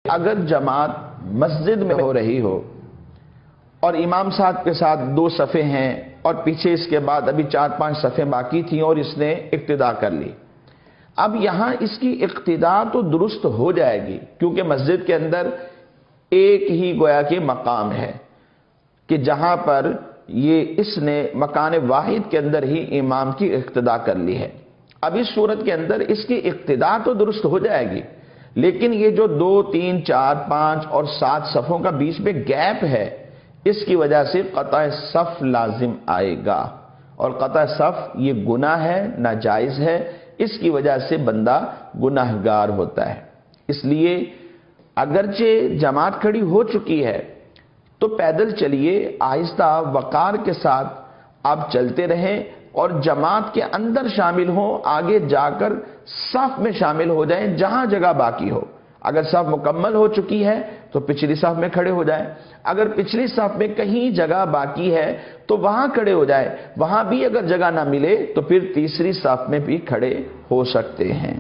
اگر جماعت مسجد میں ہو رہی ہو اور امام صاحب کے ساتھ 2 صفیں ہیں اور پیچھے اس کے بعد ابھی 4-5 صفیں باقی تھیں اور اس نے اقتدا کر لی، اب یہاں اس کی اقتدا تو درست ہو جائے گی، کیونکہ مسجد کے اندر ایک ہی گویا کہ مقام ہے کہ جہاں پر یہ اس نے مکان واحد کے اندر ہی امام کی اقتدا کر لی ہے۔ اب اس صورت کے اندر اس کی اقتدا تو درست ہو جائے گی، لیکن یہ جو 2، 3، 4، 5 اور 7 صفوں کا بیچ میں گیپ ہے، اس کی وجہ سے قطع صف لازم آئے گا، اور قطع صف یہ گناہ ہے، ناجائز ہے، اس کی وجہ سے بندہ گناہگار ہوتا ہے۔ اس لیے اگرچہ جماعت کھڑی ہو چکی ہے تو پیدل چلیے، آہستہ وقار کے ساتھ آپ چلتے رہیں اور جماعت کے اندر شامل ہوں، آگے جا کر صف میں شامل ہو جائیں جہاں جگہ باقی ہو۔ اگر صف مکمل ہو چکی ہے تو پچھلی صف میں کھڑے ہو جائیں، اگر پچھلی صف میں کہیں جگہ باقی ہے تو وہاں کھڑے ہو جائیں، وہاں بھی اگر جگہ نہ ملے تو پھر تیسری صف میں بھی کھڑے ہو سکتے ہیں۔